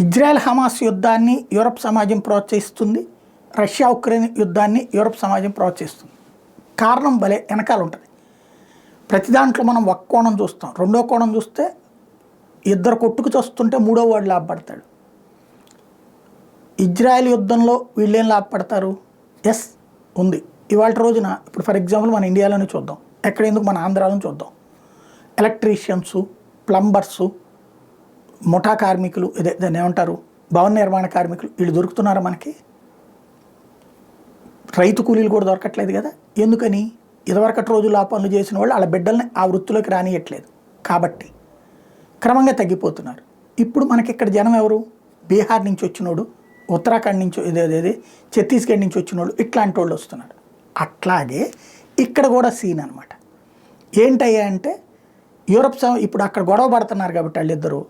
Israel Hamas యుద్ధాన్ని Europe సమాజం ప్రోత్సహిస్తుంది. రష్యా ఉక్రెయిన్ యుద్ధాన్ని యూరప్ సమాజం ప్రోత్సహిస్తుంది. కారణం భలే వెనకాల ఉంటుంది. ప్రతి దాంట్లో మనం ఒక కోణం చూస్తాం, రెండో కోణం చూస్తే ఇద్దరు కొట్టుకు చూస్తుంటే మూడో వాడు లాభపడతాడు. ఇజ్రాయెల్ యుద్ధంలో వీళ్ళేం లాభపడతారు? ఎస్ ఉంది. ఇవాళ రోజున ఇప్పుడు ఫర్ ఎగ్జాంపుల్ మన ఇండియాలోనే చూద్దాం, ఎక్కడ ఎందుకు మన ఆంధ్రాలోనే చూద్దాం. ఎలక్ట్రీషియన్సు, ప్లంబర్సు, ముఠా కార్మికులు, దాన్ని ఏమంటారు, భవన నిర్మాణ కార్మికులు, వీళ్ళు దొరుకుతున్నారా మనకి? రైతు కూలీలు కూడా దొరకట్లేదు కదా. ఎందుకని? ఇదివరకటి రోజుల్లో ఆ పనులు చేసిన వాళ్ళు వాళ్ళ బిడ్డల్ని ఆ వృత్తిలోకి రానియట్లేదు కాబట్టి క్రమంగా తగ్గిపోతున్నారు. ఇప్పుడు మనకి ఇక్కడ జనం ఎవరు? బీహార్ నుంచి వచ్చినోడు, ఉత్తరాఖండ్ నుంచి, ఇదేది ఛత్తీస్గఢ్ నుంచి వచ్చినోళ్ళు, ఇట్లాంటి వాళ్ళు వస్తున్నారు. అట్లాగే ఇక్కడ కూడా సీన్ అనమాట. ఏంటయ్యా అంటే యూరప్ ఇప్పుడు అక్కడ గొడవ పడుతున్నారు కాబట్టి వాళ్ళిద్దరూ,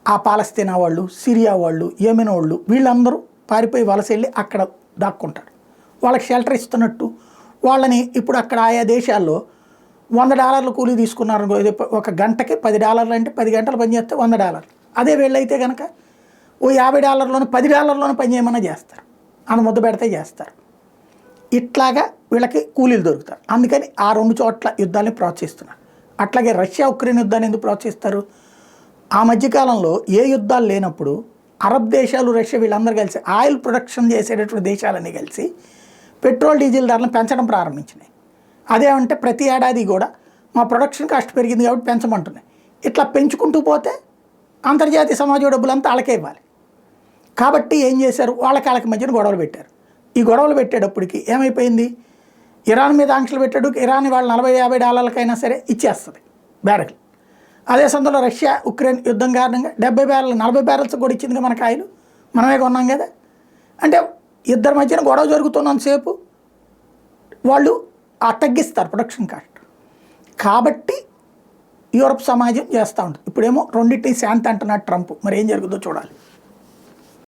ఆ పాలస్తీనా వాళ్ళు, సిరియా వాళ్ళు, యెమెన్ వాళ్ళు, వీళ్ళందరూ పారిపోయి వలస వెళ్ళి అక్కడ దాక్కుంటారు. వాళ్ళకి షెల్టర్ ఇస్తున్నట్టు వాళ్ళని ఇప్పుడు అక్కడ ఆయా దేశాల్లో $100 కూలీ తీసుకున్నారు. ఒక గంటకి $10 అంటే 10 గంటలు పనిచేస్తే $100. అదే వీళ్ళైతే కనుక ఓ $50లోనే $10లోనే పని చేయమన్నా చేస్తారు, అంత ముద్ద పెడితే చేస్తారు. ఇట్లాగా వీళ్ళకి కూలీలు దొరుకుతారు. అందుకని ఆ 2 చోట్ల యుద్ధాన్ని ప్రోత్సహిస్తున్నారు. అట్లాగే రష్యా ఉక్రెయిన్ యుద్ధాన్ని ఎందుకు ప్రోత్సహిస్తారు? ఆ మధ్యకాలంలో ఏ యుద్ధాలు లేనప్పుడు అరబ్ దేశాలు, రష్యా వీళ్ళందరూ కలిసి ఆయిల్ ప్రొడక్షన్ చేసేటటువంటి దేశాలన్నీ కలిసి పెట్రోల్ డీజిల్ ధరలను పెంచడం ప్రారంభించినాయి. అదేమంటే ప్రతి ఏడాది కూడా మా ప్రొడక్షన్ కాస్ట్ పెరిగింది కాబట్టి పెంచమంటున్నాయి. ఇట్లా పెంచుకుంటూ పోతే అంతర్జాతీయ సమాజం డబ్బులంతా వాళ్ళకే ఇవ్వాలి. కాబట్టి ఏం చేశారు? వాళ్ళకి మధ్యన గొడవలు పెట్టారు. ఈ గొడవలు పెట్టేటప్పటికి ఏమైపోయింది? ఇరాన్ మీద ఆంక్షలు పెట్టాడు. ఇరాన్ వాళ్ళు $40-50 సరే ఇచ్చేస్తుంది బ్యారెల్. అదే సందర్భంలో రష్యా ఉక్రెయిన్ యుద్ధం కారణంగా 70 బ్యారెల్ 40 బ్యారెల్స్ కూడా ఇచ్చింది మనకు ఆయిల్, మనమే కొన్నాం కదా. అంటే ఇద్దరి మధ్యన గొడవ జరుగుతున్నంతసేపు వాళ్ళు తగ్గిస్తారు ప్రొడక్షన్ కాస్ట్. కాబట్టి యూరప్ సమాజం చేస్తూ ఉంటుంది. ఇప్పుడేమో రెండింటిని శాంతి అంటున్నాడు ట్రంప్. మరి ఏం జరుగుతుందో చూడాలి.